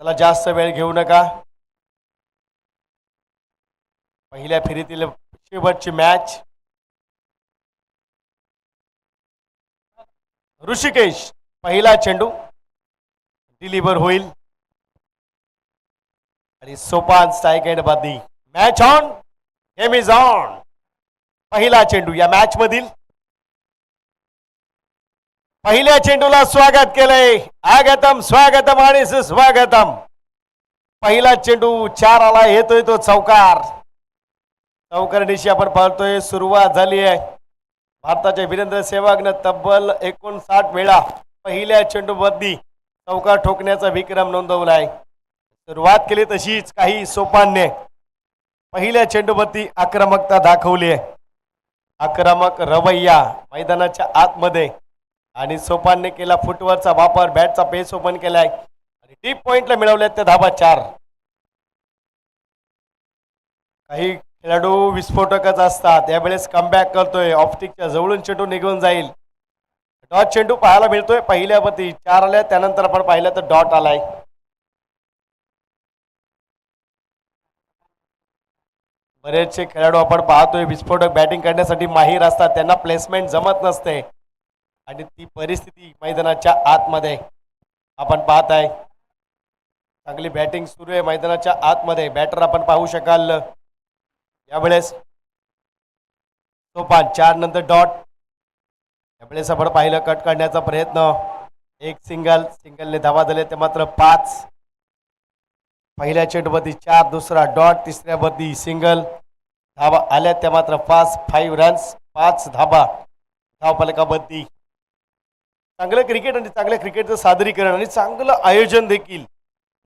त्याला जास्त वेळ घेऊ नका. पहिल्या फेरीतील शेवटची मॅच. ऋषिकेश पहिला चेंडू डिलिव्हर होईल आणि सोपान स्ट्राइक एंड बादी. Match on, game is on. पहिला चेंडू या मॅच मधील. पहिल्या चेंडूला स्वागत केलंय. आगतम स्वागतम आणि सुस्वागतम. पहिला चेंडू 4 आला, येतोय तो चौकार. चौकारनीशी आपण पाहतोय सुरुवात झाली आहे. भारताचे वीरेंद्र सेहवागने तब्बल 59 वेळा पहिल्या चेंडूमध्ये चौकार ठोकण्याचा विक्रम नोंदवलाय. सुरुवात केली तशीच काही सोपानने पहिल्या चेंडूवरती आक्रमकता दाखवली आहे. आक्रमक रवैया मैदानाच्या आतमध्ये आणि सोपानने केला फुटवरचा वापर. बॅटचा पेस ओपन केलाय आणि डीप पॉइंटला मिळवल्यात त्या धाबा 4. काही खेळाडू विस्फोटकच असतात. यावेळेस कमबॅक करतोय. ऑप्टिकच्या जवळून चेंडू निघून जाईल. डॉट चेंडू पाहायला मिळतोय. पहिल्यावरती 4 आल्या, त्यानंतर आपण पाहिलं तर डॉट आलाय. बरेचसे खेळाडू आपण पाहतोय विस्फोटक बॅटिंग करण्यासाठी माहीर असतात. त्यांना प्लेसमेंट जमत नसते आणि ती परिस्थिती मैदानाच्या आतमध्ये आपण पाहत आहे. चांगली बॅटिंग सुरू आहे मैदानाच्या आतमध्ये. बॅटर आपण पाहू शकाल यावेळेस सोपान 4 नंतर डॉट. यावेळेस आपण पाहिलं कट काढण्याचा प्रयत्न. एक सिंगलने धावा झाले ते मात्र 5. पहिल्या चेंडूवरती 4, दुसरा डॉट, तिसऱ्यावरती सिंगल. धावा आल्या त्या मात्र 5 रन्स, 5 धाबा धावफलकावरती. चांगलं क्रिकेट आणि चांगल्या क्रिकेटचं सादरीकरण आणि चांगलं आयोजन देखील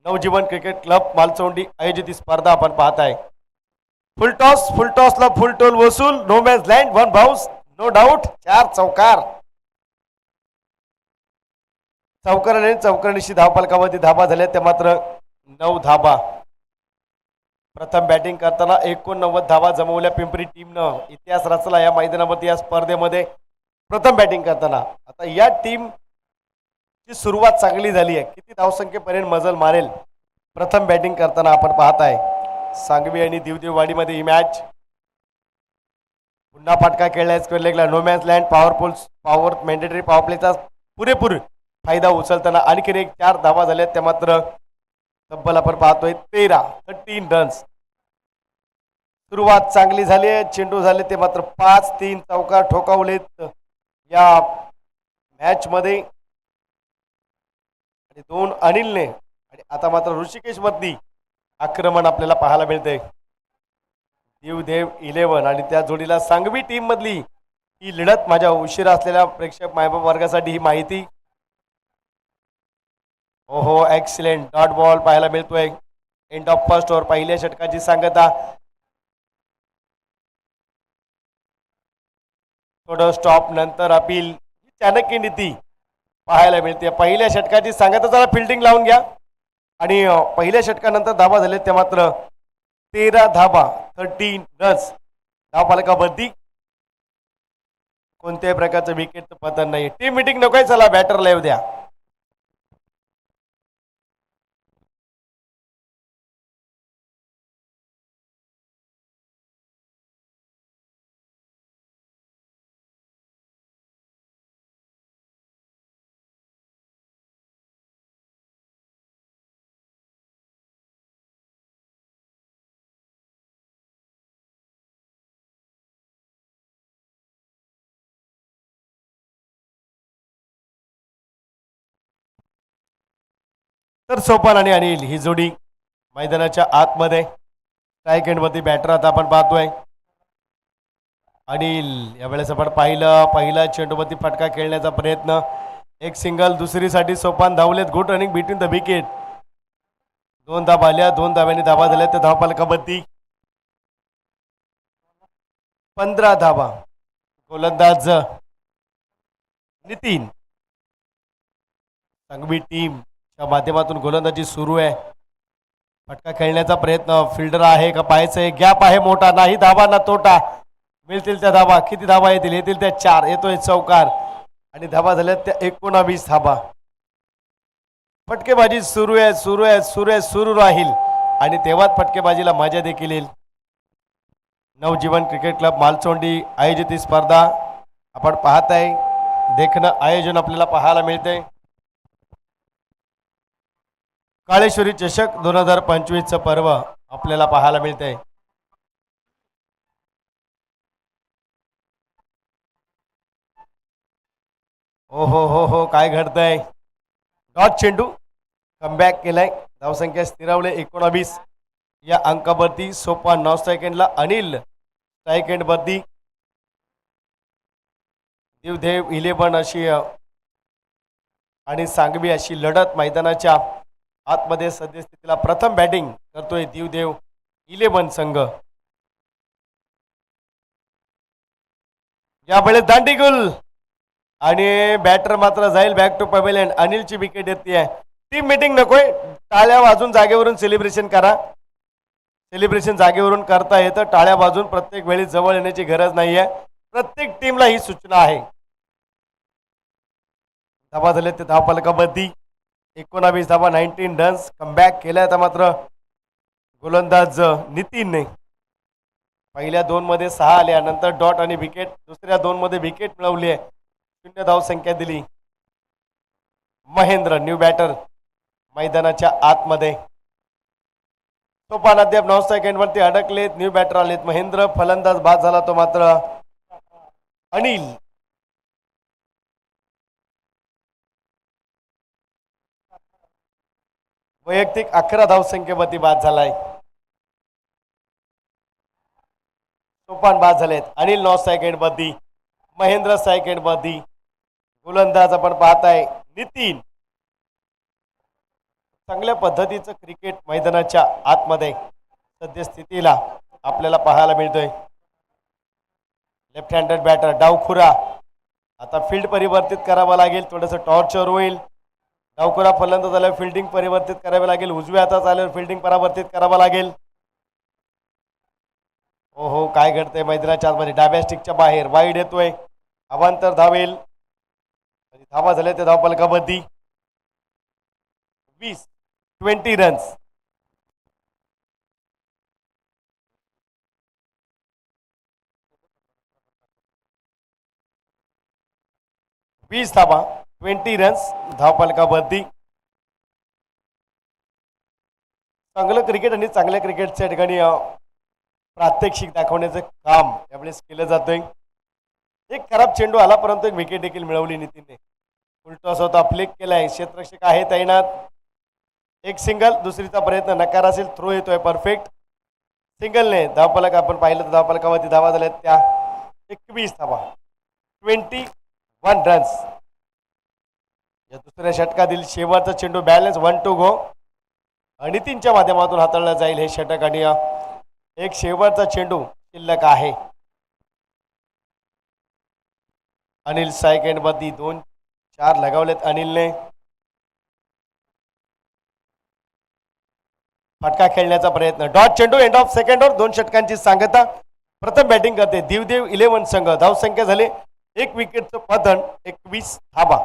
नवजीवन क्रिकेट क्लब मालचोंडी आयोजित ही स्पर्धा आपण पाहत आहे. फुलटॉसला फुल टोल वसूल. No match land, 1 bounce, no doubt. 4 चौकार. चौकाराने चौकारांशी धावफलकावरती धाबा झाल्या त्या मात्र 9 धाबा. प्रथम बॅटिंग करताना 89 धावा जमवल्या पिंपरी टीमनं. इतिहास रचला या मैदानावरती या स्पर्धेमध्ये प्रथम बॅटिंग करताना. आता या टीमची सुरुवात चांगली झाली आहे. किती धावसंख्येपर्यंत मजल मारेल प्रथम बॅटिंग करताना आपण पाहत आहे. सांगवी आणि दिवदेववाडीमध्ये ही मॅच. पुन्हा फटका खेळलाय स्क्वेअर लेगला. No match land. Power mandatory power प्लेचा पुरेपूर फायदा उचलताना आणखीन एक 4 धावा झाल्या त्या मात्र तब्बल आपण पाहतोय 13 रन्स. सुरुवात चांगली झाली आहे. चेंडू झाले ते मात्र 5-3 चौकार ठोकावलेत या मॅच मध्ये आणि 2 अनिलने. आणि आता मात्र ऋषिकेश वरती आक्रमण आपल्याला पाहायला मिळते. देव 11 आणि त्या जोडीला सांगवी टीम मधली ही लढत. माझ्या उशिरा असलेल्या प्रेक्षक मायबाप वर्गासाठी ही माहिती. ओहो, एक्सिलेंट डॉट बॉल पाहायला मिळतोय. End of first over. पहिल्या षटकाची सांगता. थोडं स्टॉप नंतर अपील. चाणक्य नीती पाहायला मिळते. पहिल्या षटकाची सांगता. जरा फिल्डिंग लावून घ्या. आणि पहिल्या षटकानंतर धाबा झाले ते मात्र 13 धाबा, 13 रन्स धावफलकावरती. कोणत्याही प्रकारचं विकेटचं पतन नाही. टीम मिटिंग नकोय. चला बॅटरला येऊ द्या. तर सोपान आणि अनिल ही जोडी मैदानाच्या आतमध्ये. स्ट्राइक एंडवरती बॅटर आता आपण पाहतोय अनिल. यावेळेस आपण पाहिलं पहिला चेंडूवरती फटका खेळण्याचा प्रयत्न. एक सिंगल. दुसरीसाठी सोपान धावलेत. Good running between the wicket. 2 धाबा आल्या. 2 धाब्यांनी धाबा झाल्या त्या धावफलकावरती 15 धाबा. गोलंदाज नितीन. सांगवी टीम माध्यमातून गोलंदाजी सुरू आहे. फटका खेळण्याचा प्रयत्न. फिल्डर आहे का पाहायचं. गॅप आहे मोठा. नाही धाबा ना तोटा. मिळतील त्या धाबा. किती धाबा येतील. येतील त्या 4. येतोय चौकार आणि धाबा झाल्या त्या 19 धाबा. फटकेबाजी सुरू आहे सुरू आहे सुरू आहे सुरू राहील आणि तेव्हाच फटकेबाजीला मजा देखील येईल. नवजीवन क्रिकेट क्लब मालचोंडी आयोजित ही स्पर्धा आपण पाहत आहे. देखणं आयोजन आपल्याला पाहायला मिळते. काळेश्वरी चषक 2025 पर्व आपल्याला पाहायला मिळते. हो हो हो हो काय घडतंय. डॉट चेंडू कमबॅक केलाय. धावसंख्या स्थिरावले 19 या अंकावरती. सोपा 9 सेकंडला अनिल सेकंड वरती. देवदेव 11 अशी आणि सांगवी अशी लढत मैदानाच्या आतमध्ये सद्यस्थितीला प्रथम बॅटिंग करतोय देवदेव 11 संघ. यावेळेस दांडीगुल आणि बॅटर मात्र जाईल बॅक टू पवेलियन. अनिलची विकेट येते. टीम मीटिंग नकोय. टाळ्या वाजून जागेवरून सेलिब्रेशन करा. सेलिब्रेशन जागेवरून करता येतं. टाळ्या वाजून प्रत्येक वेळी जवळ येण्याची गरज नाहीये. प्रत्येक टीमला ही सूचना आहे. धावा झाले ते धावफलकामध्ये 19 धावा 19 रन्स. कमबॅक केलाय आता मात्र गोलंदाज नितीनने. पहिल्या 2 मध्ये 6 आल्या. नंतर डॉट आणि विकेट. दुसऱ्या 2 मध्ये विकेट मिळवली आहे. 0 धाव संख्या दिली. महेंद्र न्यू बॅटर मैदानाच्या आतमध्ये. तोफान अद्याप 9 सेकंड वरती अडकलेत. न्यू बॅटर आलेत. महेंद्र फलंदाज बाद झाला तो मात्र अनिल. वैयक्तिक 11 धाव संख्येवरती बाद झालाय. तोफान बाद झालेत. अनिल 9 सेकंड वरती. महेंद्र सेकंड वरती. गोलंदाज आपण पाहताय नितीन. चांगल्या पद्धतीचं क्रिकेट मैदानाच्या आतमध्ये सद्यस्थितीला आपल्याला पाहायला मिळतोय. लेफ्ट हँडेड बॅटर डावखुरा. आता फील्ड परिवर्तित करावं लागेल. थोडंसं टॉर्चर होईल. डावखुरा फलंदाज झाल्यावर फिल्डिंग परिवर्तित करावी लागेल. उजव्या हातात आल्यावर फिल्डिंग परावर्तित करावं लागेल. हो हो काय घडतंय मैदानाच्या आतमध्ये. डाव्या स्टिकच्या बाहेर वाईड येतोय. अवांतर धावेल. धावा झाले ते धावफलकामध्ये 20 रन्स. धावा 20 रन्स धावफलकावरती. चांगलं क्रिकेट आणि चांगल्या क्रिकेटच्या ठिकाणी प्रात्यक्षिक दाखवण्याचं काम यावेळेस केलं जातंय. एक खराब चेंडू आला परंतु एक विकेट देखील मिळवली नितीनने. उलटॉस होता. फ्लिक केलाय. क्षेत्ररक्षक आहे तैनात. एक सिंगल. दुसरीचा प्रयत्न नकार असेल. थ्रो येतोय परफेक्ट. सिंगलने धावफलक आपण पाहिलं तर धावफलकावरती धावा झाल्यात त्या 21 धावा 21 रन्स. या दुसऱ्या षटकातील शेवटचा चेंडू बॅलन्स 1 टू गो. नितीनच्या माध्यमातून हाताळला जाईल हे षटक आणि एक शेवटचा चेंडू शिल्लक आहे. अनिल सेकंड मध्ये 2-4 लगावलेत अनिलने. फटका खेळण्याचा प्रयत्न. डॉट चेंडू एंड ऑफ सेकंडवर 2 षटकांची सांगता. प्रथम बॅटिंग करते देवदेव 11 संघ. धावसंख्या झाले 1 विकेटचं पतन 21 धावा.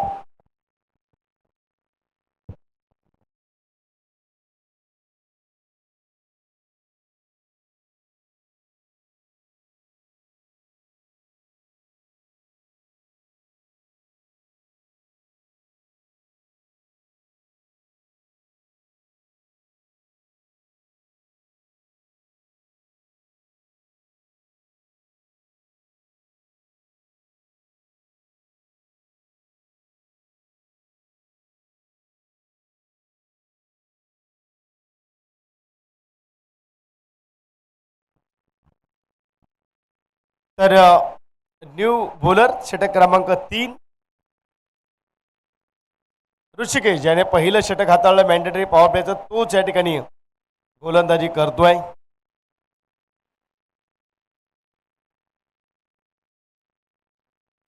तर न्यू बॉलर षटक क्रमांक 3 ऋषिकेश ज्याने पहिलं षटक हाताळलं मॅन्डेटरी पॉवर प्लेचं तोच या ठिकाणी गोलंदाजी करतोय.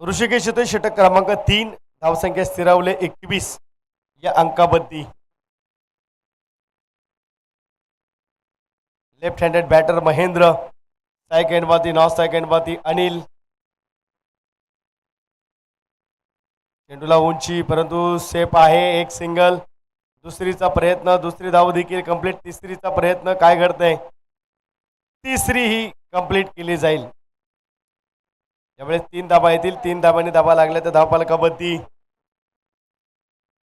ऋषिकेश येतोय षटक क्रमांक 3. धावसंख्या स्थिरावले 21 या अंकावरती. Left handed batter Mahendra. Second वरती 9 सेकंड वरती अनिल. चेंडूला उंची परंतु सेफ आहे. एक सिंगल. दुसरीचा प्रयत्न, दुसरी धाव देखील कंप्लीट. तिसरीचा प्रयत्न, काय घडतंय? तिसरी ही कंप्लीट केली जाईल. यावेळेस 3 धाबा येतील. 3 धाबांनी धाबा लागल्या तर धावफलकावरती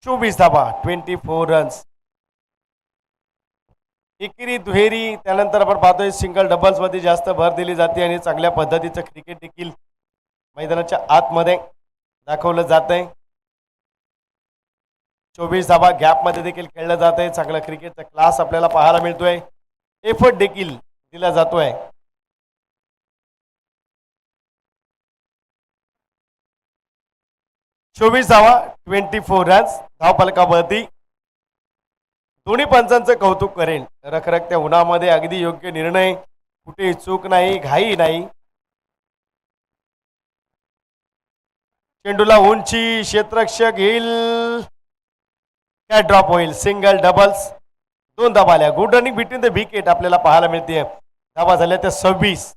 24 धाबा, 24 रन्स. एकेरी दुहेरी त्यानंतर आपण पाहतोय सिंगल डबल्स मध्ये जास्त भर दिली जाते आणि चांगल्या पद्धतीचं क्रिकेट देखील मैदानाच्या आतमध्ये दाखवलं जात आहे. 24 धाबा गॅप मध्ये देखील खेळलं जात आहे. चांगला क्रिकेटचा क्लास आपल्याला पाहायला मिळतोय. एफर्ट देखील दिला जातोय. 24 धावा, 24 रन्स. धावफलकावरती दोन्ही पंचांचं कौतुक करेन. रखरखत्या उन्हामध्ये अगदी योग्य निर्णय, कुठे चूक नाही, घाई नाही. चेंडूला उंची, क्षेत्ररक्षक येईल, काय ड्रॉप होईल. सिंगल डबल्स, 2 धाबा आल्या. Good running between the wicket आपल्याला पाहायला मिळते. धाबा झाल्या त्या 26.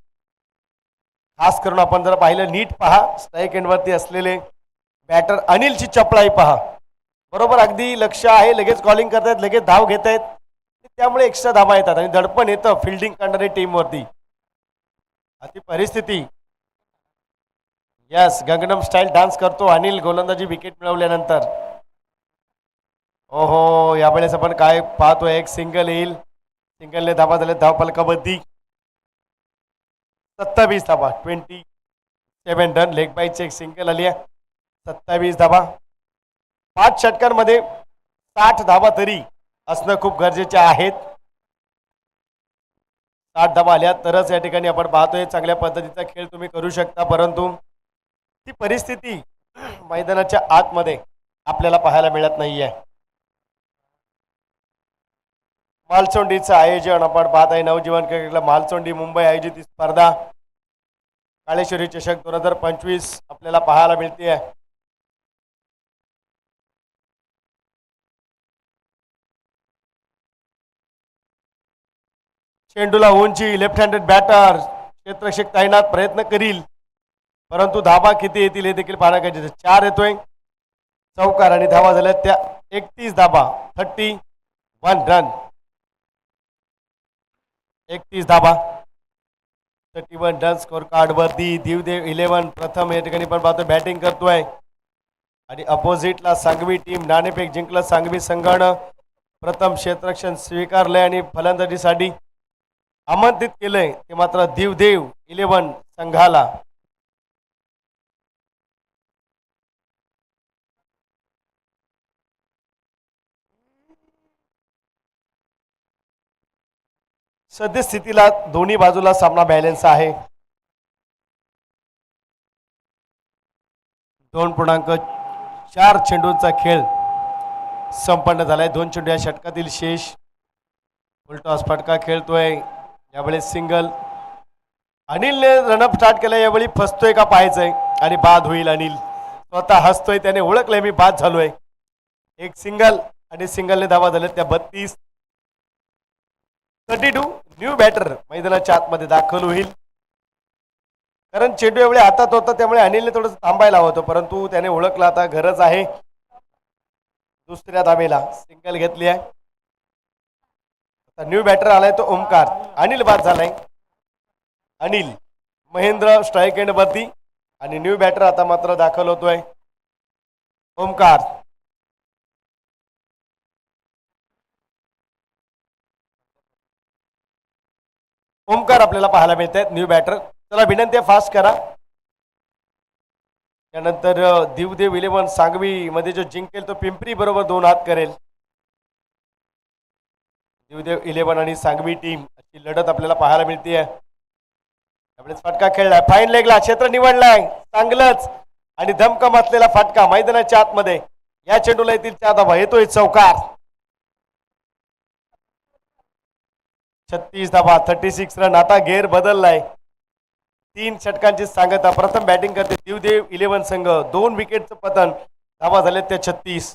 खास करून आपण जर पाहिलं नीट पहा, स्ट्राईक एंडवरती असलेले बॅटर अनिलची चपळाई पहा. बरोबर अगदी लक्ष आहे. लगेच कॉलिंग करतायत, लगेच धाव घेत आहेत. त्यामुळे एक्स्ट्रा धाबा येतात आणि दडपण येतं फिल्डिंग करणारी टीमवरती. अति परिस्थिती. यस, गंगनम स्टाईल डान्स करतो अनिल गोलंदाजी विकेट मिळवल्यानंतर. ओहो, यावेळेस आपण काय पाहतोय? एक सिंगल येईल. सिंगलने धाबा झाले धावफलकावरती 27 धाबा, 27 रन. लेग बाईची एक सिंगल आली आहे. 27 धाबा. 5 षटकांमध्ये 60 धाबा तरी असणं खूप गरजेचे आहेत. 60 धाबा आल्या तरच या ठिकाणी आपण पाहतोय चांगल्या पद्धतीचा खेळ तुम्ही करू शकता. परंतु ती परिस्थिती मैदानाच्या आतमध्ये आपल्याला पाहायला मिळत नाहीये. मालचोंडीचं आयोजन आपण पाहत आहे. नवजीवन क्रिकेटला मालचोंडी मुंबई आयोजित स्पर्धा काळेश्वरी चषक 2025 आपल्याला पाहायला मिळते. चेंडूला उंची, लेफ्ट हँडेड बॅटर, क्षेत्ररक्षक तैनात, प्रयत्न करील, परंतु धाबा किती येतील हे देखील पाहणं गरजेचं. 4 येतोय. चौकार आणि धावा झाल्या त्या 31 धाबा, 31 रन. 31 धाबा, 31 रन स्कोर कार्ड वरती. दिवदेव 11 प्रथम या ठिकाणी पण पाहतोय बॅटिंग करतोय आणि अपोजिटला सांगवी टीम नाणेफेक जिंकलं. सांगवी संघानं प्रथम क्षेत्ररक्षण स्वीकारलंय आणि फलंदाजीसाठी आमंत्रित केलंय ते मात्र दिवदेव 11 संघाला. सद्यस्थितीला दोन्ही बाजूला सामना बॅलन्स आहे. 2.4 चेंडूंचा खेळ संपन्न झालाय. 2 चेंडू या षटकातील शेष. उलटॉस फटका खेळतोय. यावेळी सिंगल. अनिलने रनअप स्टार्ट केला. यावेळी फसतोय का पाहायचंय आणि बाद होईल. अनिल स्वतः हसतोय, त्याने ओळखलंय मी बाद झालोय. एक सिंगल आणि सिंगलने धावा झाल्या त्या 32. 32. न्यू बॅटर मैदानाच्या आतमध्ये दाखल होईल. कारण चेंडू एवढे हातात होता त्यामुळे अनिलने थोडंसं थांबायला हवं होतं, परंतु त्याने ओळखलं आता गरज आहे. दुसऱ्या धावेला सिंगल घेतली आहे. न्यू बॅटर आलाय तो ओमकार. अनिल बाद झालाय. अनिल महेंद्र स्ट्राईक एंड वरती आणि न्यू बॅटर आता मात्र दाखल होतोय ओमकार. ओमकार आपल्याला पाहायला मिळत आहेत न्यू बॅटर. चला विनंती आहे फास्ट करा. त्यानंतर दिवदेव 11 सांगवी मध्ये जो जिंकेल तो पिंपरी बरोबर 2 हात करेल. दिवदेव 11 आणि सांगवी टीम अशी लढत आपल्याला पाहायला मिळते. त्यावेळेस फटका खेळलाय. फाईन लेगला क्षेत्र निवडलाय चांगलंच आणि धमकम असलेला फटका मैदानाच्या आतमध्ये. या चेंडूला येतील 4 धावा. येतोय चौकार. 36 धावा, 36 रन. आता गेअर बदललाय. 3 षटकांची सांगता. प्रथम बॅटिंग करते दिवदेव 11 संघ. 2 विकेटचं पतन. धावा झाले त्या 36.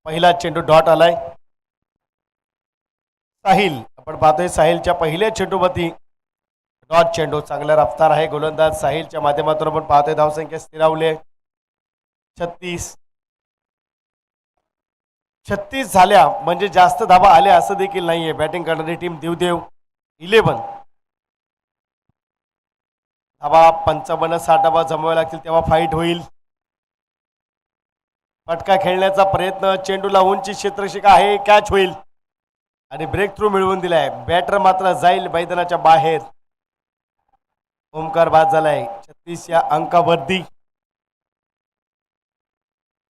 पहिला चेंडू डॉट आलाय. साहिल आपण पाहतोय साहिलच्या पहिल्या चेंडूवरती डॉट चेंडू. चांगला रफ्तार आहे गोलंदाज साहिलच्या माध्यमातून आपण पाहतोय. धावसंख्या स्थिरावली 36. 36 झाल्या म्हणजे जास्त धावा आल्या असं देखील नाहीये. बॅटिंग करणारी टीम देवदेव 11. धावा 55-60 धावा जमवाव्या लागतील तेव्हा फाईट होईल. फटका खेळण्याचा प्रयत्न. चेंडूला उंची क्षेत्ररक्षक आहे. कॅच होईल आणि ब्रेक थ्रू मिळवून दिलाय. बॅटर मात्र जाईल मैदानाच्या बाहेर. ओमकार बाद झालाय. 36 या अंकावरती.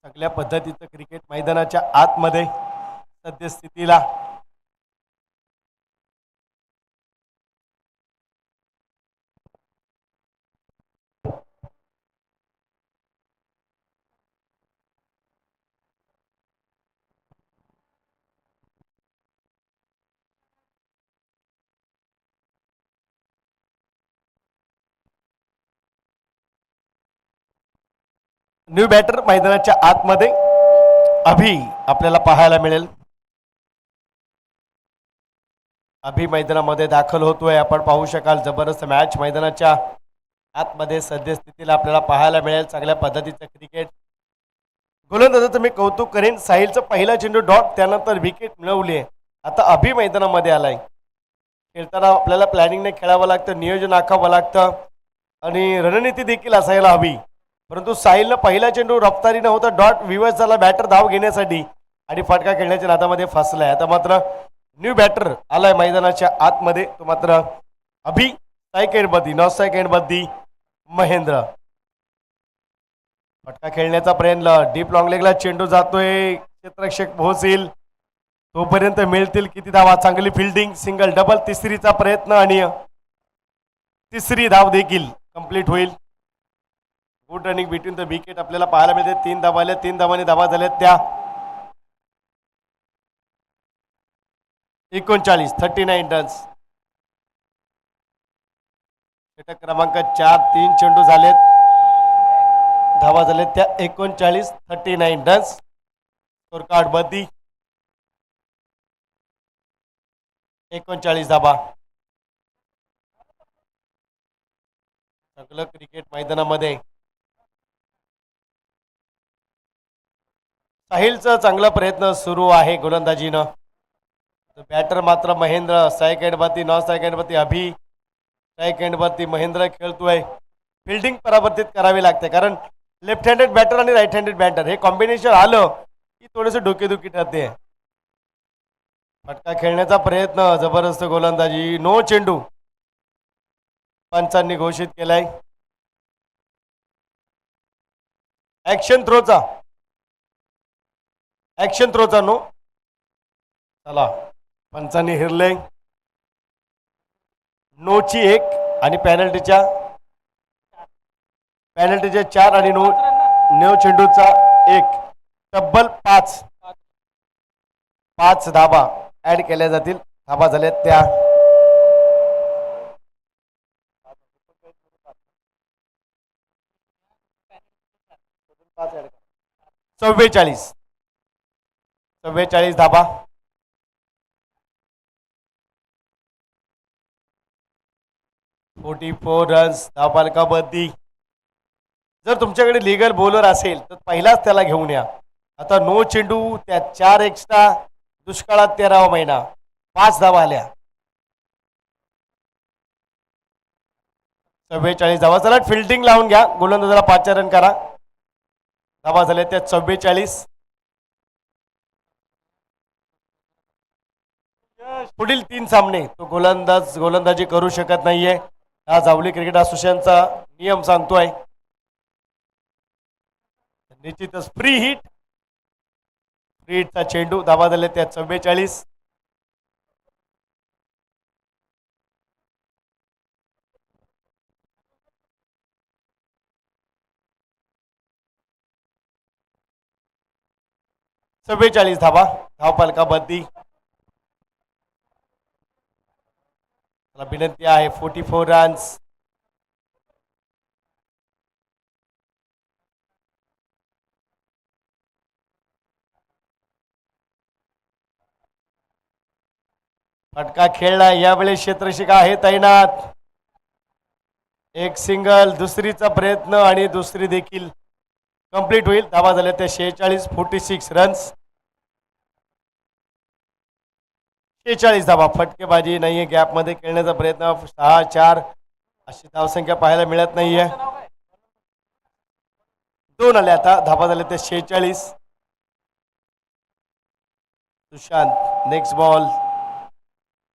चांगल्या पद्धतीचं क्रिकेट मैदानाच्या आतमध्ये सद्यस्थितीला. न्यू बॅटर मैदानाच्या आतमध्ये अभि आपल्याला पाहायला मिळेल. अभि मैदानामध्ये दाखल होतोय. आपण पाहू शकाल जबरदस्त मॅच मैदानाच्या आतमध्ये सद्यस्थितीला आपल्याला पाहायला मिळेल. चांगल्या पद्धतीचं क्रिकेट. गोलंदाजाचं मी कौतुक करेन. साहिलचा पहिला चेंडू डॉट त्यानंतर विकेट मिळवली आहे. आता अभि मैदानामध्ये आलाय. खेळताना आपल्याला प्लॅनिंगने खेळावं लागतं, नियोजन आखावं लागतं आणि रणनीती देखील असायला हवी. परंतु साहिलनं पहिला चेंडू रफ्तारीनं होता डॉट. विवश झाला बॅटर धाव घेण्यासाठी आणि फटका खेळण्याच्या नादामध्ये फसलाय. आता मात्र न्यू बॅटर आलाय मैदानाच्या आतमध्ये. तो मात्र अभि. सेकंड बद्दी 9 सेकंड बद्दी महेंद्र. फटका खेळण्याचा प्रयत्न. डीप लॉंग लेगला चेंडू जातोय. क्षेत्ररक्षक पोहोचेल तोपर्यंत मिळतील किती धावा. चांगली फिल्डिंग. Single double. तिसरीचा प्रयत्न आणि तिसरी धाव देखील कंप्लीट होईल. Good running between the wicket आपल्याला पाहायला मिळते. 3 धावा आल्या. 3 धावांनी धावा झाल्यात त्या 39 रन्स. षटक क्रमांक 4. 3 चेंडू झालेत. धावा झालेत त्या 39 रन्स. स्कोर कार्ड बद्दी 39 धावा. चांगलं क्रिकेट मैदानामध्ये साहिलचा चांगला प्रयत्न सुरू आहे गोलंदाजीनं. बॅटर मात्र महेंद्र. सेकंड वरती 9 सेकंड वरती अभि. सेकंड वरती महेंद्र खेळतोय. फिल्डिंग परावर्तित करावी लागते कारण लेफ्ट हँडेड बॅटर आणि राईट हँडेड बॅटर हे कॉम्बिनेशन आलं की थोडेसे डोकेदुखी ठरते. फटका खेळण्याचा प्रयत्न. जबरदस्त गोलंदाजी. नो चेंडू पंचांनी घोषित केलाय. ऍक्शन थ्रोचा नो. चला पंचांनी हिरले. नोची 1 आणि पेनल्टीच्या 4 आणि नो चेंडूचा 1. तब्बल 5 धाबा ऍड केल्या जातील. धाबा झाल्यात त्या 44 धाबा. रन्स धावफलकाबद्दी. जर तुमच्याकडे लिगल बॉलर असेल तर पहिलाच त्याला घेऊन या. आता नो चेंडू त्या 4 एक्स्ट्रा. दुष्काळात 13वा महिना. 5 धावा आल्या. 44 धावा. चला फिल्डिंग लावून घ्या. गोलंदाजाला 5 रन करा. धावा झाल्या त्या 44. पुढील 3 सामने तो गोलंदाजी करू शकत नाहीये. हा जावली क्रिकेट असोसिएशनचा नियम सांगतोय. निश्चितच फ्री हिटचा चेंडू. धावा झाल्या त्या 44. धावा धावफलकाबद्दी. विनंती आहे 44 रन्स. फटका खेळला यावेळी क्षेत्ररक्षक आहे तैनात. एक सिंगल दुसरीचा प्रयत्न आणि दुसरी देखील कंप्लीट होईल. धावा झाल्या त्या 46 46 रन्स. 46 धावा. फटकेबाजी नाहीये. गॅप मध्ये खेळण्याचा प्रयत्न 6-4 अशी धावसंख्या पाहायला मिळत नाहीये. 2 आले आता. धावा झाल्या त्या 46. सुशांत नेक्स्ट बॉल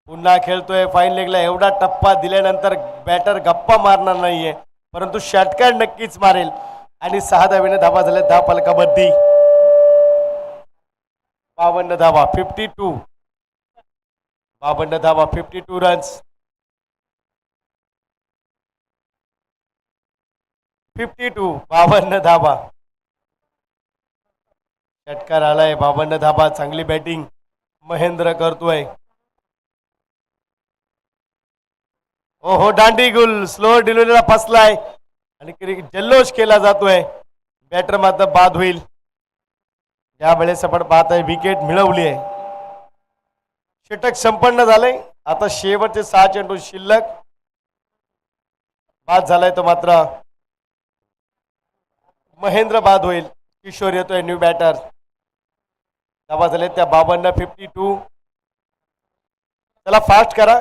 पुन्हा खेळतोय फाईन लेगला. एवढा टप्पा दिल्यानंतर बॅटर गप्पा मारणार नाहीये परंतु षटकार नक्कीच मारेल आणि 6 धावेने धावा झाल्या 10 फलकामध्ये. 52 धावा 52. 52 धावा 52 रन्स. 52 52 धावा. षटकार आलाय. 52 धावा. चांगली बॅटिंग महेंद्र करतोय. ओहो दांडी गुल स्लो डिलिव्हरीला फसलाय आणि जल्लोष केला जातोय. बॅटर मात्र बाद होईल. यावेळेस आपण पाहत आहे विकेट मिळवली आहे. षटक संपन्न झालंय. आता शेवटचे 6 चेंडू शिल्लक. बाद झालाय तो मात्र महेंद्र बाद होईल. किशोर येतोय न्यू बॅटर. धावा झाले त्या 52 52. चला फास्ट करा.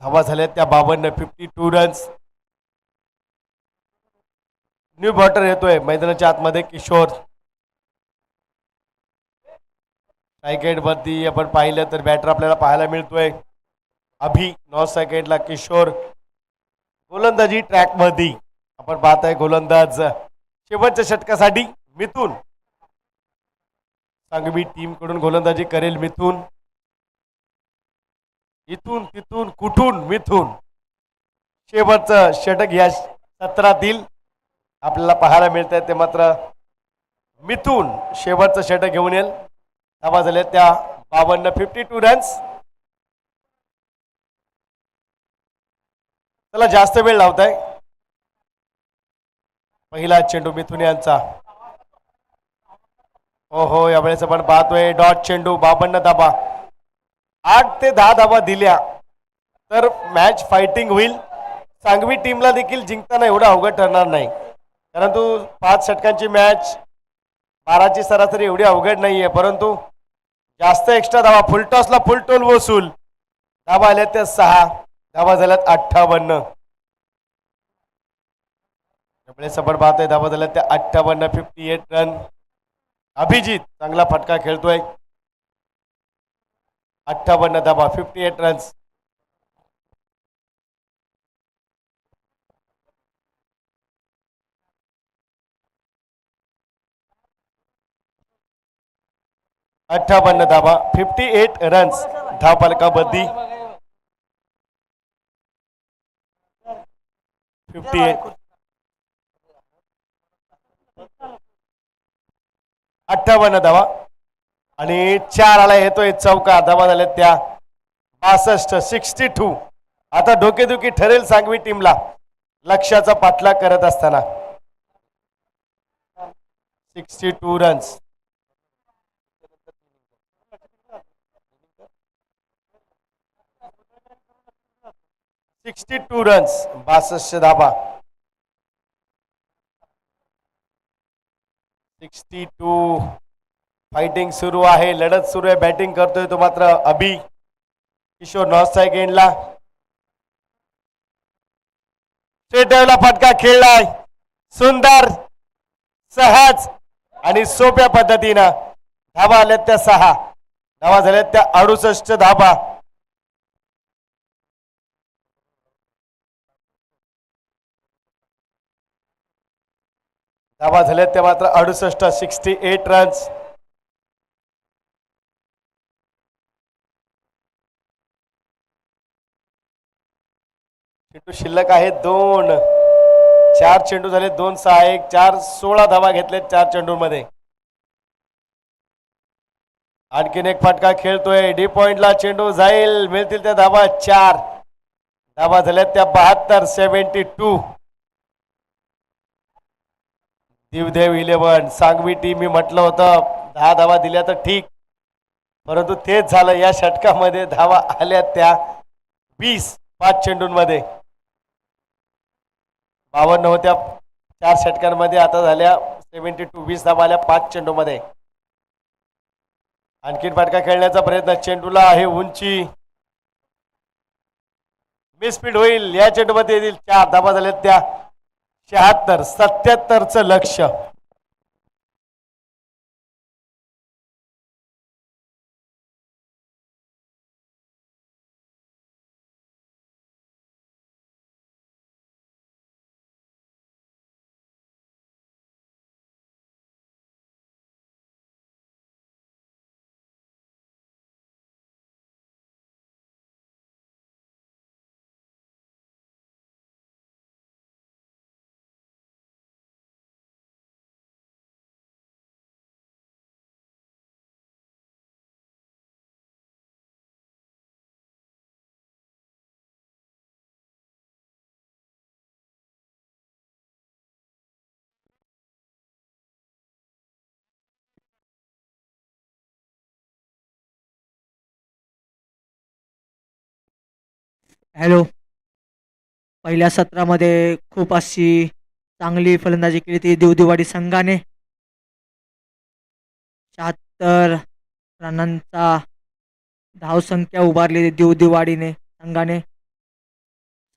धावा झाल्या त्या 52 52 रन्स. न्यू बॉटर येतोय मैदानाच्या आतमध्ये किशोर. स्ट्राईक वरती आपण पाहिलं तर बॅटर आपल्याला पाहायला मिळतोय अभि. 9 सेकंडला किशोर. गोलंदाजी ट्रॅक मध्ये आपण पाहताय गोलंदाज शेवटच्या षटकासाठी मिथून. सांगवी टीम कडून गोलंदाजी करेल मिथून. इथून तिथून कुठून मिथून. शेवटचं षटक या सत्रातील आपल्याला पाहायला मिळत आहे ते मात्र मिथून शेवटचं षटक घेऊन येईल. धावा झाल्या त्या 52 52 रन्स. त्याला जास्त वेळ लावताय. पहिला चेंडू मिथून यांचा. ओहो यावेळेस आपण पाहतोय डॉट चेंडू. 52 धावा. 8 ते 10 धावा दिल्या तर मॅच फायटिंग होईल. सांगवी टीमला देखील जिंकताना एवढा अवघड ठरणार नाही परंतु 5 षटकांची मॅच 12ची सरासरी एवढी अवघड नाहीये परंतु जास्त एक्स्ट्रा धावा. फुलटॉसला फुलटोल वसूल. धावा आल्या त्या 6. धावा झाल्यात 58. त्यावेळेस आपण पाहतोय धावा झाल्यात त्या 58 58 रन. अभिजित चांगला फटका खेळतोय. 58 धावा 58 रन्स. अठ्ठावन्न धावा 58 रन्स. धाव फलकामध्ये 58. 58 धावा आणि 4 आला येतोय चौका. धावा झाल्या त्या 62 62. आता डोकेदुखी ठरेल सांगवी टीमला लक्ष्याचा पाठलाग करत असताना. 62 रन्स. 62 रन्स. 62 धावा. 62. फाइटिंग सुरू आहे. लढत सुरू आहे. बॅटिंग करतोय तो मात्र अभि. किशोर 9 सेकंडला. स्ट्रेट फटका खेळलाय. सुंदर सहज आणि सोप्या पद्धतीनं. धावा आल्या त्या 6. धावा झाल्या त्या 68 धावा. धावा झाल्या त्या मात्र 68 68 रन्स. चेंडू शिल्लक आहे 2. 4 चेंडू झाले 2 6 1 4 16 धावा घेतले 4 चेंडू मध्ये. आणखीन एक फटका खेळतोय. डी पॉइंटला चेंडू जाईल. मिळतील त्या धावा 4. धावा झाल्या त्या 72-72. दिवदेव 11 सांगवी टीम मी म्हटलं होतं 10 धावा दिल्या तर ठीक, परंतु तेच झालं. या षटकामध्ये धावा आल्या त्या 20 5 चेंडूंमध्ये. 52 होत्या 4 षटकांमध्ये, आता झाल्या 72. 20 धावा आल्या 5 चेंडूमध्ये. आणखीन फटका खेळण्याचा प्रयत्न, चेंडूला आहे उंची, मिसफीड होईल. या चेंडूमध्ये येतील 4 धावा झाल्या त्या 76. 77चं लक्ष. हॅलो. पहिल्या सत्रामध्ये खूप अशी चांगली फलंदाजी केली ती देवदेवाडी संघाने. 76 रनांचा धावसंख्या उभारली देवदेवाडीने संघाने.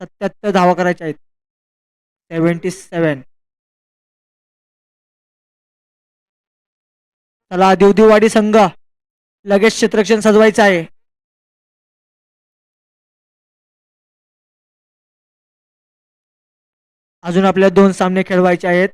77 धावा करायच्या आहेत. 77. चला देवदेवाडी संघ लगेच क्षेत्ररक्षण सजवायचं आहे. अजून आपल्याला 2 सामने खेळवायचे आहेत.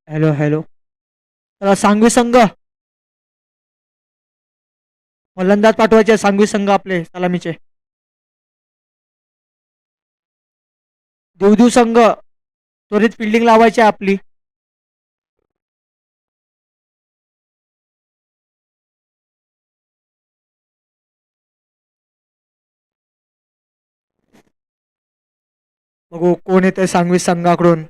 Hello hello. चला सांगवी संघ फलंदाज पाठवायचे. सांगवी संघ आपले सलामीचे. देवदेव संघ त्वरित फिल्डिंग लावायची आपली. बघू कोण येतंय सांगवी संघाकडून.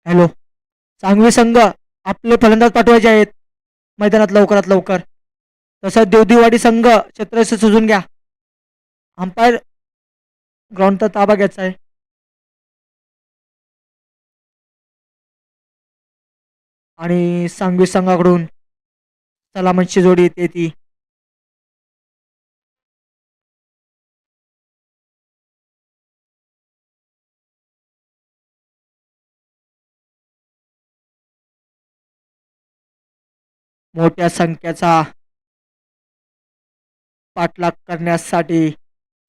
हॅलो. सांगवी संघ आपले फलंदाज पाठवायचे आहेत मैदानात लवकरात लवकर. तसंच देवदेवाडी संघ क्षेत्ररक्षण सजून घ्या. अंपायर ग्राउंडचा ताबा घ्यायचा आहे. आणि सांगवी संघाकडून सलामतची जोडी येते ती. मोठ्या संख्येचा पाठलाग करण्यासाठी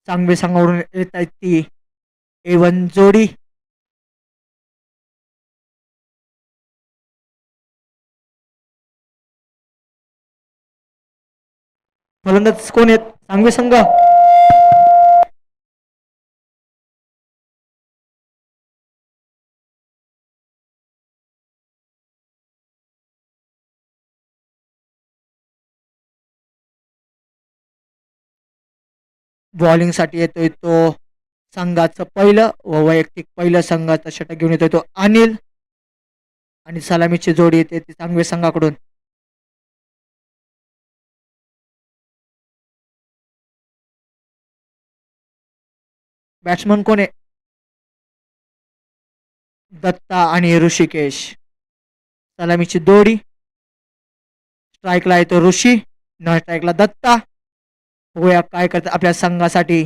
सांगवी संघाकडून येत आहेत ती A1 जोडी. फलंदाज कोण आहेत सांगवी संघ. बॉलिंग साठी येतोय तो संघाचं पहिलं व वैयक्तिक पहिलं संघाचा षटक घेऊन येतोय तो अनिल. आणि सलामीची जोडी येते ती सांगवी संघाकडून. बॅट्समन कोण आहे. दत्ता आणि ऋषिकेश. सलामीची दोरी. स्ट्राईकला येतो ऋषी, न स्ट्राईकला दत्ता. बघूया काय करतात आपल्या संघासाठी.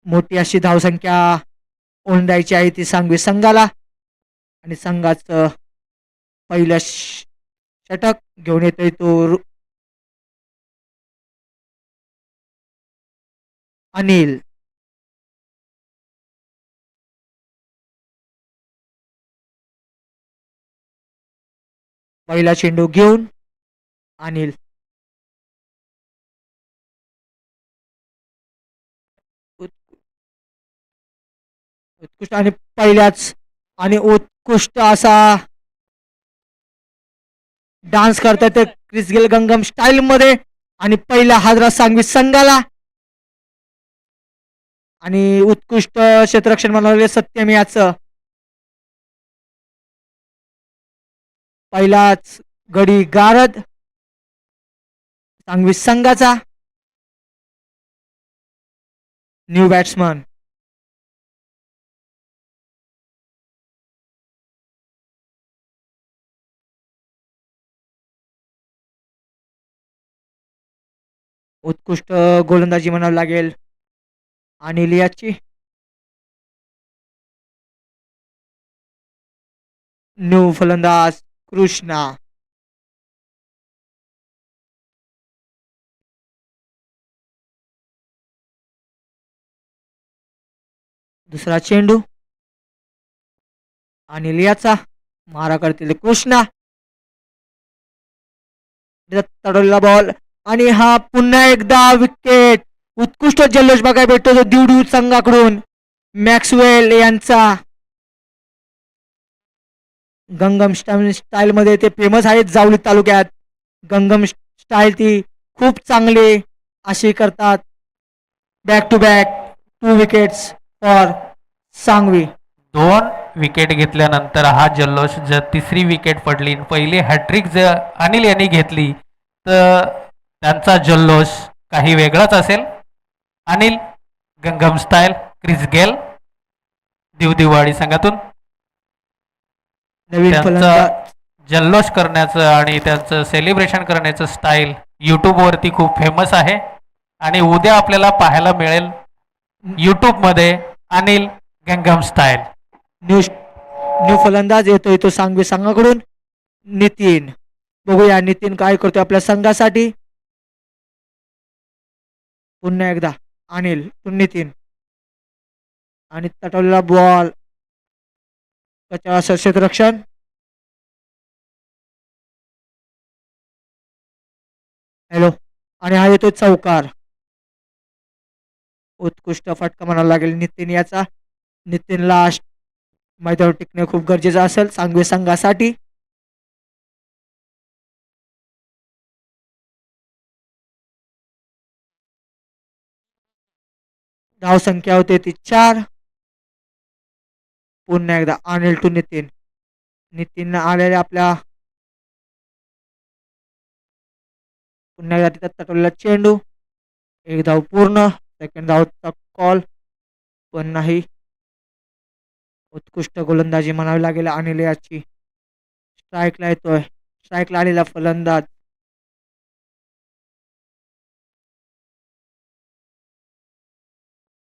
मोठी अशी धावसंख्या ओंडायची आहे ती सांगवी संघाला. आणि संघाचं पहिलं षटक घेऊन येतोय तो अनिल. पहिला चेंडू घेऊन अनिल. उत्कृष्ट आणि पहिल्याच आणि उत्कृष्ट असा डान्स करतात ते क्रिस गेल गंगम स्टाईल मध्ये. आणि पहिला हादरा सांगवी संघाला. आणि उत्कृष्ट क्षेत्ररक्षण बनवलेले सत्यम याचं पहिलाच गडी गारद सांगवी संघाचा. New batsman. उत्कृष्ट गोलंदाजी म्हणावी लागेल अनिल याची. न्यू फलंदाज कृष्णा. दुसरा चेंडू अनिल याचा. मारा करतील कृष्णा. तडवलेला बॉल आणि हा पुन्हा एकदा विकेट. उत्कृष्ट जल्लोष बघायला भेटतो तो दिवडू संघाकडून. मॅक्सवेल यांचा गंगम स्टाईल मध्ये ते फेमस आहेत जावली तालुक्यात. गंगम स्टाईल ती खूप चांगली अशी करतात. Back to back 2 wickets for Sangvi. 2 wicket घेतल्यानंतर हा जल्लोष जर तिसरी विकेट पडली, पहिली हॅट्रिक जर अनिल यांनी घेतली तर त्यांचा जल्लोष काही वेगळाच असेल. Anil Gangnam style Chris Gayle दिवदिवाडी संघातून नवीन त्यांचा फलंदाज जल्लोष करण्याचं आणि त्यांचं सेलिब्रेशन करण्याचं स्टाईल यूट्यूबवरती खूप फेमस आहे. आणि उद्या आपल्याला पाहायला मिळेल यूट्यूबमध्ये अनिल गंगम स्टाईल. न्यू फलंदाज येतोय तो सांगवी संघाकडून नितीन. बघूया नितीन काय करतोय आपल्या संघासाठी. पुन्हा एकदा अनिल नितीन. आणि तटवलेला बॉल क्षेत्ररक्षण. हॅलो. आणि हा येतोय चौकार. उत्कृष्ट फटका म्हणावा लागेल नितीन याचा. नितीनला मैदानावर टिकणे खूप गरजेचं असेल सांगवी संघासाठी. धाव संख्या होते ती 4. पुन्हा एकदा अनिल टू नितीन. नितीन आलेल्या आपल्या पुन्हा एकदा तिथं तटवलेला चेंडू. एक धाव पूर्ण. सेकंड धावचा कॉल पण नाही. उत्कृष्ट गोलंदाजी म्हणावी लागेल अनिल याची. स्ट्राईकला येतोय. स्ट्राईकला आलेला फलंदाज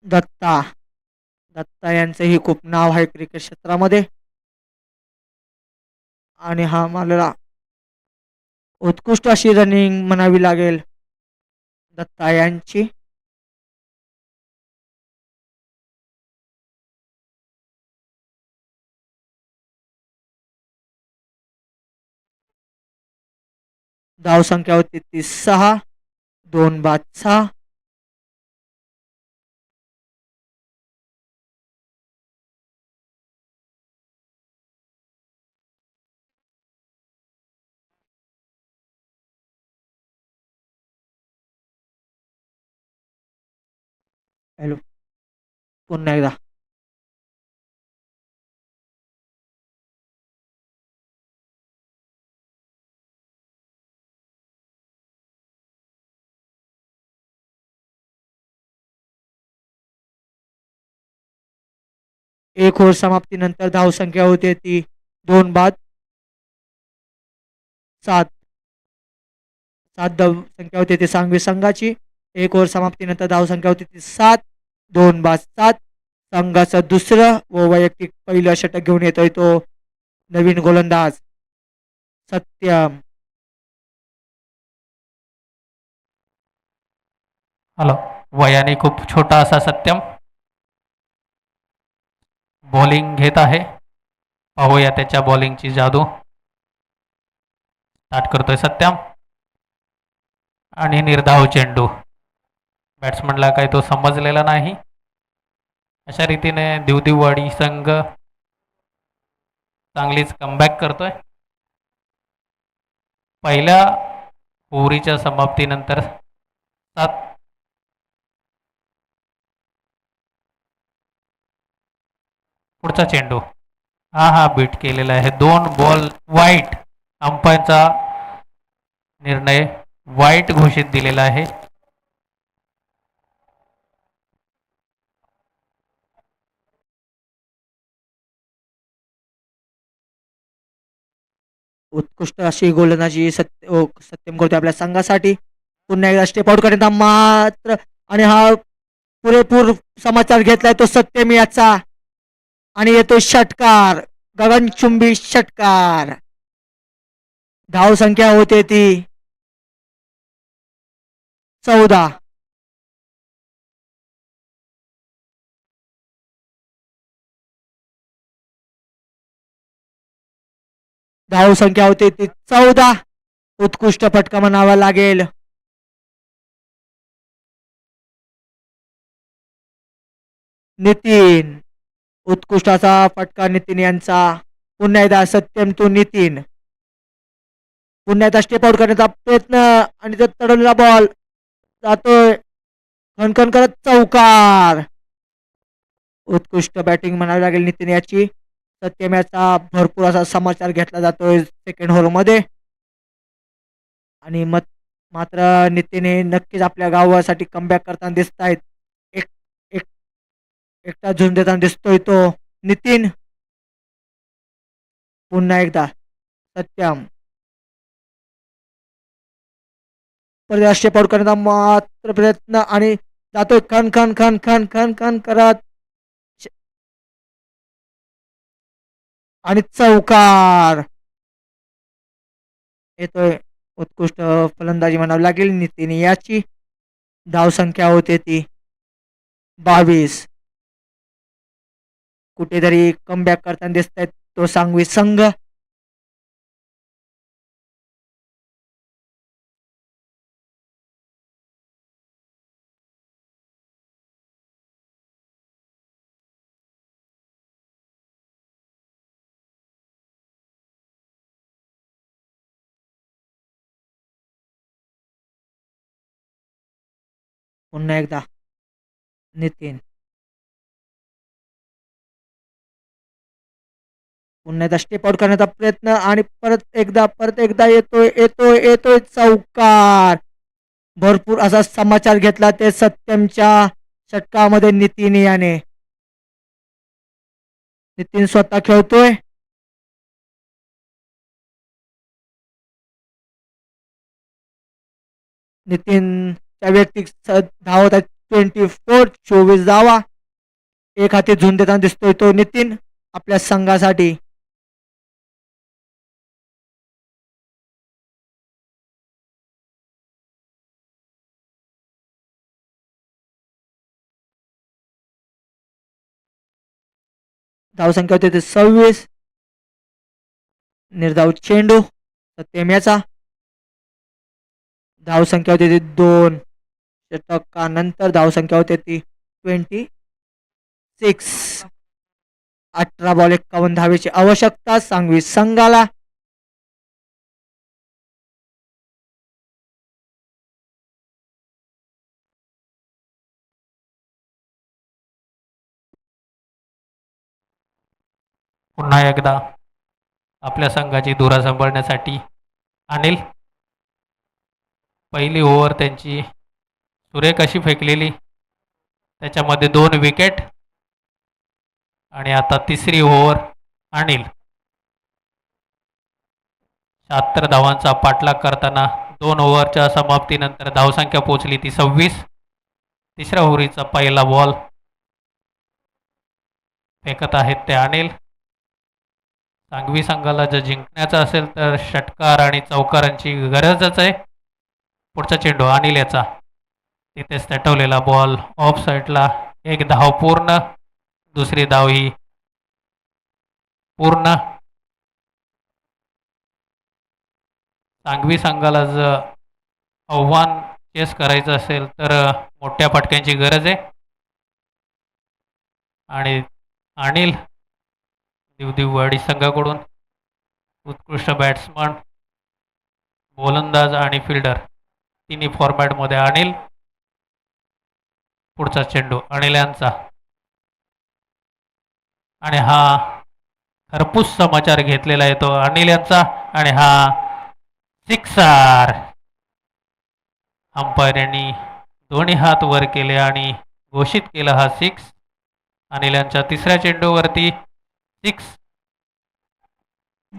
दत्ता. दत्ता यांचंही खूप नाव आहे क्रिकेट क्षेत्रामध्ये. आणि हा मला उत्कृष्ट अशी रनिंग म्हणावी लागेल दत्ता यांची. धाव संख्या होती ती 6. 2 बाद 6. हॅलो. पुन्हा एकदा एक ओव्हर समाप्तीनंतर धाव संख्या होते ती 2 बाद सात. सात धावसंख्या होती ती सांगवी संघाची. एक ओव्हर समाप्तीनंतर धावसंख्या होती ती 7. 2 बाद 7. संघाचं दुसरं व वैयक्तिक पहिलं षटक घेऊन येतोय तो नवीन गोलंदाज सत्यम. हॅलो, वयाने खूप छोटा असा सत्यम बॉलिंग घेत आहे. पाहूया त्याच्या बॉलिंगची जादू. स्टार्ट करतोय सत्यम आणि निर्धाव चेंडू. बॅट्समनला काही तो समजलेला नाही. अशा रीतीने दिवदिववाडी संघ चांगलीच कमबॅक करतोय. पहिल्या ओव्हरीच्या समाप्तीनंतर 7. पुढचा चेंडू हा बीट केलेला आहे. 2 बॉल वाईट. अंपायरचा निर्णय वाईट घोषित दिलेला आहे. उत्कृष्ट अशी गोलंदाजी सत्यम करतोय आपल्या संघासाठी. पुन्हा एकदा स्टेप आउट करण्यात मात्र आणि हा पुरेपूर समाचार घेतलाय तो सत्यम याचा आणि येतो षटकार. गगनचुंबी षटकार. धाव संख्या होते ती 14. धाव संख्या होते ती 14. उत्कृष्ट फटका म्हणावा लागेल. नितीन. उत्कृष्ट असा फटका नितीन यांचा. पुन्हा एकदा सत्यम तो नितीन. पुन्हा एकदा स्टेप आउट करण्याचा प्रयत्न आणि तो तडवलेला बॉल जातोय खणखण करत चौकार. उत्कृष्ट बॅटिंग म्हणावी लागेल नितीन याची. सत्यम याचा भरपूर असा समाचार घेतला जातोय सेकंड ओव्हर मध्ये आणि मात्र नितीन हे नक्कीच आपल्या गावासाठी कमबॅक करताना दिसत आहेत. एक एक एकटा झुंज देताना दिसतोय तो नितीन. पुन्हा एकदा सत्यम स्टेप आउट करण्याचा मात्र प्रयत्न आणि जातोय खन खन खन खन खन खन करत आणि चौकार. येतोय उत्कृष्ट फलंदाजी म्हणावी लागेल नितीन याची. धाव संख्या होते ती 22. कुठेतरी कमबॅक करताना दिसत आहेत तो सांगवी संघ. पुन्हा एकदा नितीन. पुन्हा एकदा स्टेप आउट करण्याचा प्रयत्न आणि परत एकदा येतोय येतोय येतोय चौकार. भरपूर असा समाचार घेतला ते सत्यमच्या षटकामध्ये नितीन याने. नितीन स्वतः खेळतोय. नितीनच्या वैयक्तिक धावत आहेत 24 धावा. एक हाती झुंज देताना दिसतोय तो नितीन आपल्या संघासाठी. धावसंख्या होती 26. निर्धाव चेंडू सत्यम याचा. धावसंख्या होती ती 2. षटकानंतर धावसंख्या होती ती 26. 18 बॉल 51 धावेची आवश्यकता सांगवी संघाला. पुन्हा एकदा आपल्या संघाची धुरा सांभाळण्यासाठी अनिल. पहिली ओव्हर त्यांची सुरेख अशी फेकलेली, त्याच्यामध्ये 2 विकेट. आणि आता तिसरी ओव्हर अनिल. 76 धावांचा पाठलाग करताना 2 ओव्हरच्या समाप्तीनंतर धावसंख्या पोहोचली ती 26. तिसऱ्या ओव्हरीचा पहिला बॉल फेकत आहेत ते अनिल. सांगवी संघाला जर जिंकण्याचं असेल तर षटकार आणि चौकारांची गरजच आहे. पुढचा चेंडू अनिल याचा, तिथेच तटवलेला बॉल ऑफ साईडला. एक धाव पूर्ण, दुसरी धाव ही पूर्ण. सांगवी संघाला जर आव्हान चेस करायचं असेल तर मोठ्या फटक्यांची गरज आहे. आणि अनिल दिवदिववाडी संघाकडून उत्कृष्ट बॅट्समन, गोलंदाज आणि फिल्डर तिन्ही फॉर्मॅटमध्ये अनिल. पुढचा चेंडू अनिल यांचा, आणि हा खरपूस समाचार घेतलेला आहे तो अनिल यांचा, आणि हा सिक्सर. अंपायर यांनी दोन्ही हात वर केले आणि घोषित केला हा सिक्स. अनिल यांच्या तिसऱ्या चेंडूवरती सिक्स.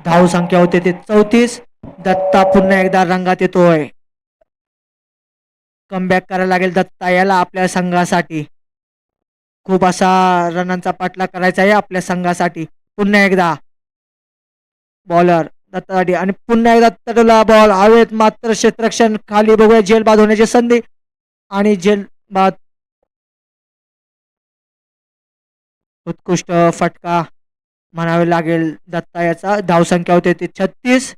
धाव संख्या होते ते 34. दत्ता पुन्हा एकदा रंगात येतोय. कमबॅक करायला लागेल दत्ता याला आपल्या संघासाठी. खूप असा रनांचा पाठलाग करायचा आहे आपल्या संघासाठी. पुन्हा एकदा बॉलर दत्तासाठी, आणि पुन्हा एकदा तटला बॉल हवेत, मात्र क्षेत्ररक्षण खाली. बघूया झेल बाद होण्याची संधी, आणि झेल बाद. उत्कृष्ट फटका म्हणावे लागेल दत्ता याचा. धावसंख्या होते ती 36.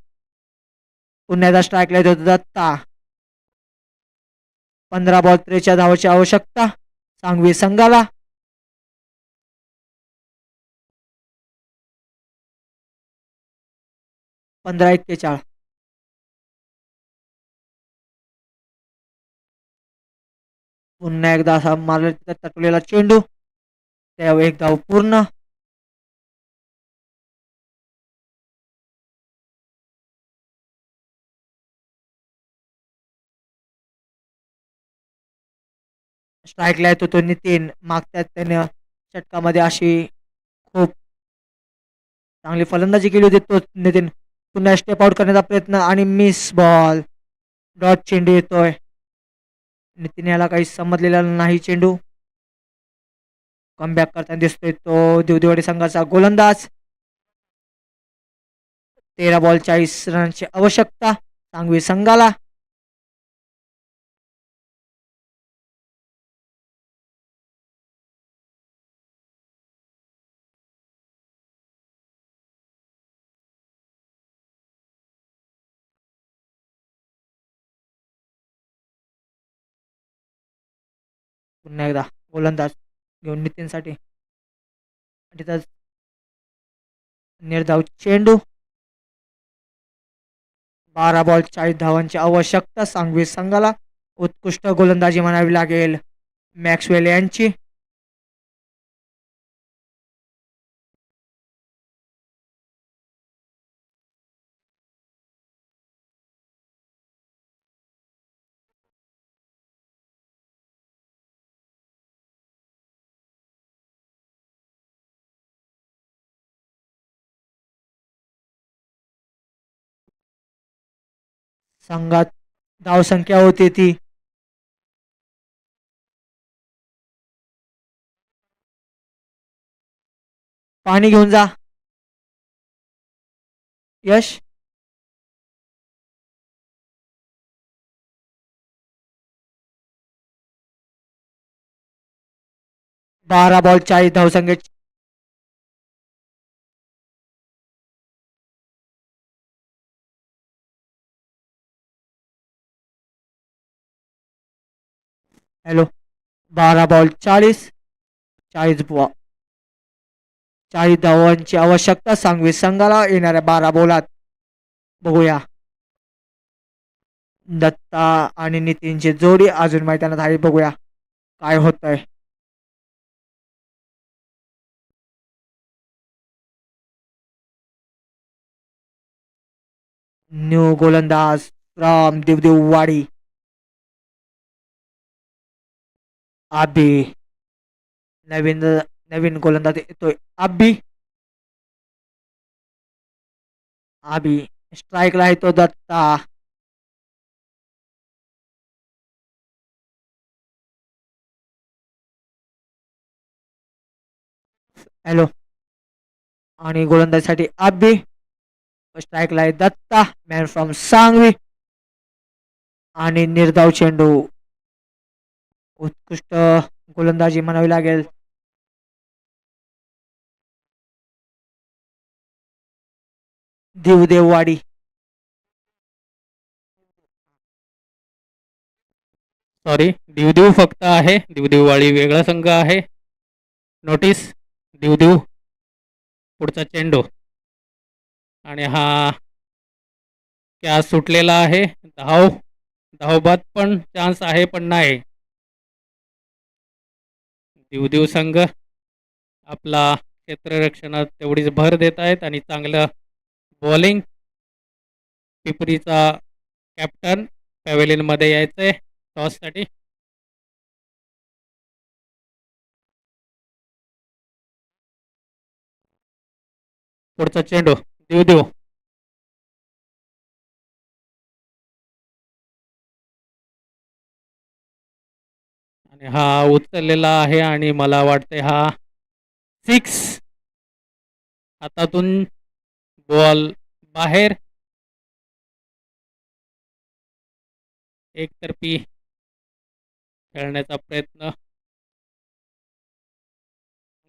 पुन्हा एकदा स्ट्राईकला येत होता दत्ता. 15 बॉल 43 धावाची आवश्यकता सांगवी संघाला. पंधरा 41. पुन्हा एकदा असा मारला तटलेला चेंडू, त्या एक धाव पूर्ण. स्ट्राईकला येतो तो नितीन. मागच्यात त्याने षटकामध्ये अशी खूप चांगली फलंदाजी केली होती तो नितीन. पुन्हा स्टेप आउट करण्याचा प्रयत्न, आणि मिस बॉल. डॉट चेंडू येतोय. नितीन याला काही समजलेला नाही चेंडू. कमबॅक करताना दिसतोय तो दिवदिवाडी संघाचा गोलंदाज. 13 बॉल 40 रनची आवश्यकता सांगवी संघाला. पुन्हा एकदा गोलंदाज घेऊन नितीनसाठी, तिथं निर्धाव चेंडू. 12 बॉल 40 धावांची आवश्यकता सांगवी संघाला. उत्कृष्ट गोलंदाजी म्हणावी लागेल मॅक्सवेल यांची. संघात धावसंख्या होती ती पाणी घेऊन जा यश. बारा बॉल 40 धावसंख्या. हॅलो. 12 बॉल 40 बॉल 40 धावांची आवश्यकता सांगवी संघाला येणाऱ्या 12 बॉलात. बघूया दत्ता आणि नितीनची जोडी अजून मैदानात आहे. बघूया काय होतंय. न्यू गोलंदाज राम दिवदिववाडी. आबी नवीन नवीन गोलंदाज येतोय. आबी स्ट्राईकला आहे तो दत्ता. हॅलो. आणि गोलंदाजीसाठी आब्बी. स्ट्राईकला आहे दत्ता, मॅन फ्रॉम सांगवी. आणि निर्धाव चेंडू. उत्कृष्ट गोलंदाजी म्हणावी लागेल. देवदेववाडी. सॉरी, दिवदिव फक्त आहे, दिवदिववाडी वेगळा संघ आहे. नोटीस, दिवदिव. पुढचा चेंडू आणि हा कॅच सुटलेला आहे. धावबाद पण चान्स आहे पण नाही. दिवदिव संघ आपला क्षेत्ररक्षणात तेवढीच भर देत आहेत आणि चांगलं बॉलिंग. पिपरीचा कॅप्टन पॅव्हेलियनमध्ये यायचंय टॉससाठी. पुढचा चेंडू दिवदिव. आणि हा उचललेला आहे आणि मला वाटते हा 6. हातातून बॉल बाहेर. एकतर्फी खेळण्याचा प्रयत्न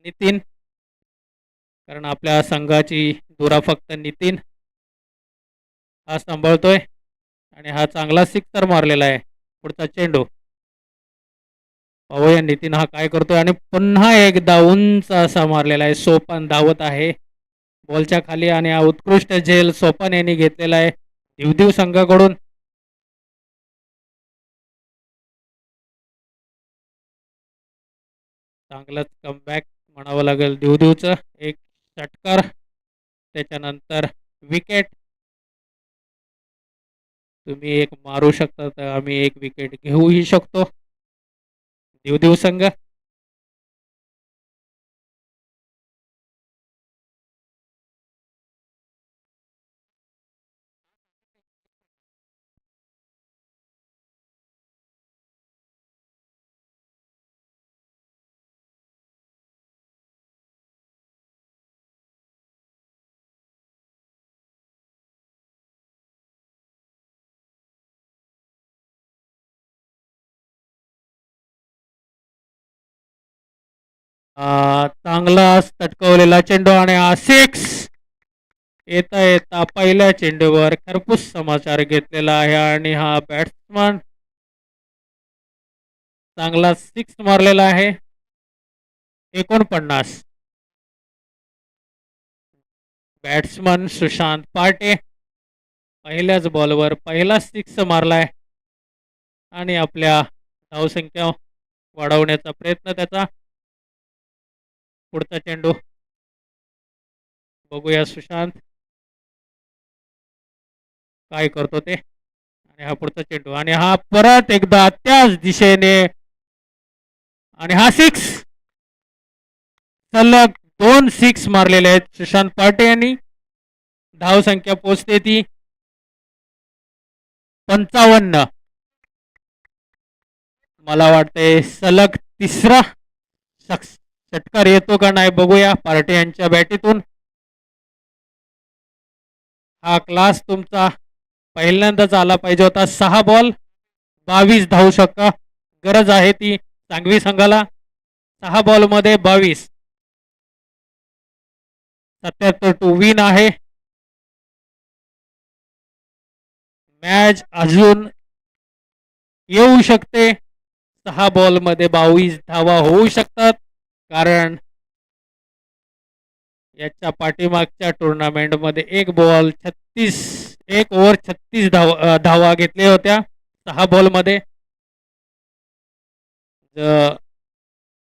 नितीन, कारण आपल्या संघाची दुरा फक्त नितीन हा सांभाळतोय. आणि हा चांगला सिक्सर मारलेला आहे. पुढचा चेंडू पाहूया नितीन हा काय करतोय. आणि पुन्हा एकदा उंच असा मारलेला आहे. सोपन धावत आहे बॉलच्या खाली आणि हा उत्कृष्ट झेल सोपन यांनी घेतलेला आहे दिवदिव संघाकडून. चांगलंच कमबॅक म्हणावं लागेल दिवदिवचं. एक षटकार, त्याच्यानंतर विकेट. तुम्ही एक मारू शकता तर आम्ही एक विकेट घेऊही शकतो. दिवदिव संघ चांगला तटकवलेला चेंडू आणि हा 6. येता येता पहिल्या चेंडूवर खरपूस समाचार घेतलेला आहे आणि हा बॅट्समन चांगला 6 मारलेला आहे. 49. बॅट्समन सुशांत पाटे पहिल्याच बॉलवर पहिला 6 मारलाय आणि आपल्या धावसंख्या वाढवण्याचा प्रयत्न त्याचा. पुढचा चेंडू बघूया सुशांत काय करतो ते. आणि हा पुढचा चेंडू आणि हा परत एकदा त्याच दिशेने आणि हा 6. सलग 2 6 मारलेले आहेत सुशांत पाटे यांनी. धावसंख्या पोचते ती 55. मला वाटते सलग 3रा षटकार येतो का नाही बघूया पार्टे यांच्या बॅटीतून. हा क्लास तुमचा पहिल्यांदाच आला पाहिजे होता. 6 बॉल 22 धावू शकता गरज आहे ती सांगवी संघाला. 6 बॉलमध्ये 22. 77 टू विन आहे. मॅच अजून येऊ शकते. 6 बॉलमध्ये 22 धावा होऊ शकतात, कारण याच्या पाठीमागच्या टुर्नामेंटमध्ये एक ओव्हर 36 धावा घेतल्या होत्या 6 बॉलमध्ये. जर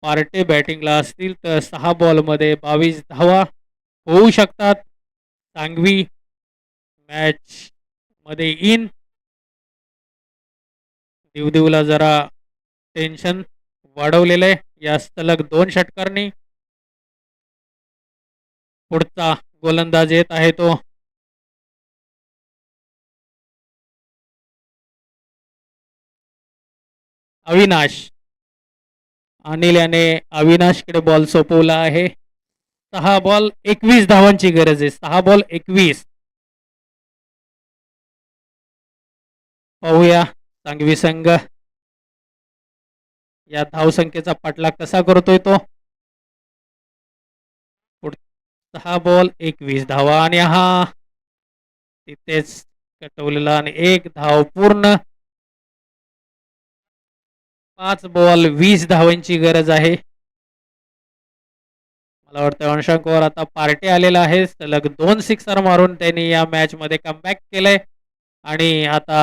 पार्टे बॅटिंगला असतील तर 6 बॉलमध्ये 22 धावा होऊ शकतात. सांगवी मॅच मध्ये इन. दिवदिवला जरा टेन्शन वाढवलेलं आहे या सलग 2 षटकारांनी. पुढचा गोलंदाज येत आहे तो अविनाश. अनिल याने अविनाशकडे बॉल सोपवला आहे. 6 बॉल 21 धावांची गरज आहे. 6 बॉल 21. पाहूया सांगवी संघ या धावसंख्येचा पाठलाग कसा करतोय तो. 6 बॉल 21 धावा आणि हा तिथेच कटवलेला आणि 1 धाव पूर्ण. 5 बॉल 20 धावांची गरज आहे. मला वाटतं अंशांकवर आता पार्टी आलेला आहे. सलग 2 सिक्सर मारून त्यांनी या मॅच मध्ये कमबॅक केलंय आणि आता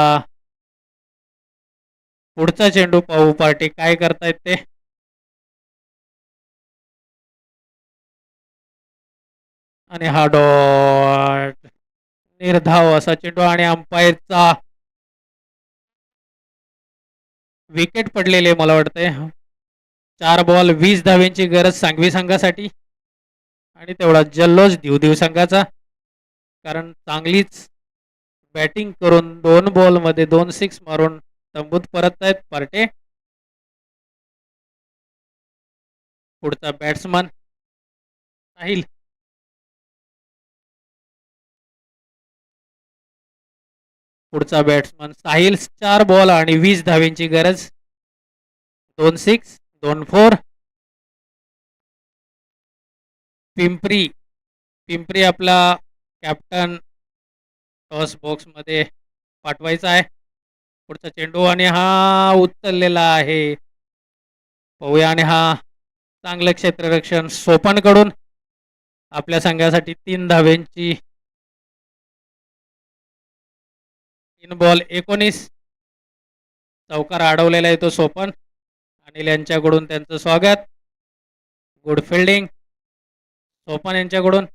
पुढचा चेंडू पाहू पार्टी काय करतायत ते. आणि हा डॉट निर्धाव असा चेंडू आणि अंपायरचा विकेट पडलेले मला वाटतंय. 4 बॉल 20 धाव्यांची गरज सांगवी संघासाठी आणि तेवढा जल्लोष देवदेव संघाचा, कारण चांगलीच बॅटिंग करून 2 बॉल मध्ये 2 सिक्स मारून तंबूत परत आहेत पार्टे. पुढचा बॅट्समन साहिल. पुढचा बॅट्समन साहिल. 4 बॉल आणि 20 धाव्यांची गरज. 2 सिक्स 2 4. पिंपरी. पिंपरी आपला कॅप्टन टॉस बॉक्स मध्ये पाठवायचा आहे. पुढचा चेंडू आणि हा उचललेला आहे. पाहूया आणि हा चांगलं क्षेत्ररक्षण सोपानकडून. आपल्या संघासाठी 3 धाव्यांची. 3 बॉल 19. चौकार अडवलेला आहे तो सोपन. अनिल यांच्याकडून त्यांचं स्वागत. गुड फिल्डिंग सोपन यांच्याकडून.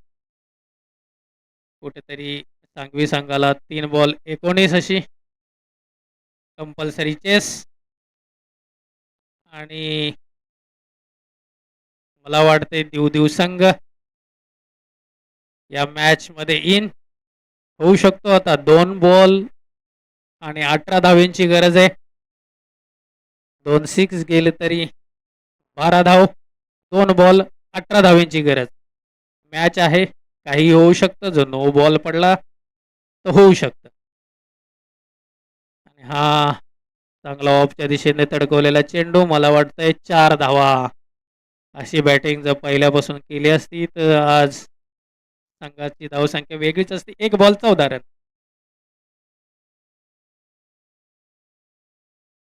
कुठेतरी सांगवी संघाला 3 बॉल 19 अशी कंपल्सरी चेस. आणि मला वाटते देवदेव संघ या मॅच मध्ये इन होऊ शकतो. आता 2 बॉल आणि 18 धाव्यांची गरज आहे. 2 सिक्स गेले तरी 12 धाव. 2 बॉल 18 धाव्यांची गरज. मॅच आहे, काही होऊ शकतं. जो नो बॉल पडला तर होऊ शकतं. आणि हा चांगला ऑफच्या दिशेने तडकवलेला चेंडू. मला वाटतंय 4 धावा. अशी बॅटिंग जर पहिल्यापासून केली असती तर आज संघाची धावसंख्या वेगळीच असती. 1 बॉल 14 रन.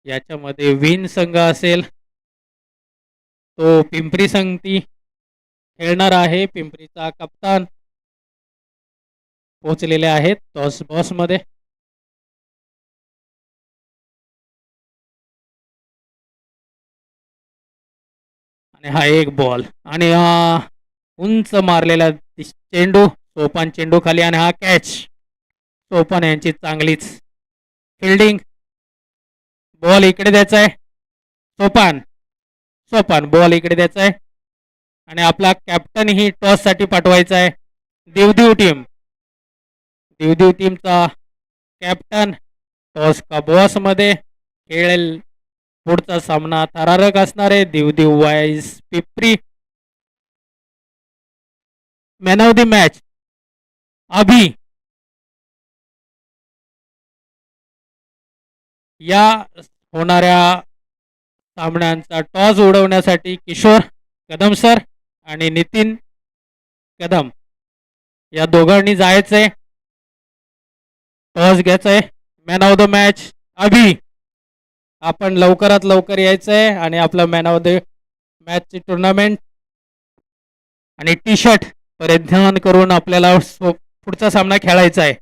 याच्यामध्ये विन संघ असेल तो पिंपरी संघ खेळणार आहे. पिंपरीचा कप्तान पोहोचलेले आहेत टॉस बॉस मध्ये. आणि हा 1 बॉल आणि उंच मारलेला चेंडू. सोपान चेंडू खाली आणि हा कॅच. सोपान यांची चांगलीच फिल्डिंग. बॉल इकडे द्यायचा आहे. सोपान सोपान बॉल इकडे द्यायचा आहे आणि आपला कॅप्टन ही टॉस साठी पाठवायचा आहे. देवदेव टीम. देवदेव टीमचा कॅप्टन टॉस का बॉस मध्ये खेळेल. पुढचा सामना थरारक असणार आहे. देवदेव वाईज Pimpri. Man of the match Abhi. या होणाऱ्या सामन्यांचा टॉस उडवण्यासाठी किशोर कदम सर आणि नितीन कदम या दोघांनी जायचंय. टॉस घ्यायचंय. Man of the match Abhi. आपण लवकरात लवकर यायचंय आणि आपलं मॅन ऑफ द मॅचची टुर्नामेंट आणि टी शर्ट परिधान करून आपल्याला पुढचा सामना खेळायचा आहे.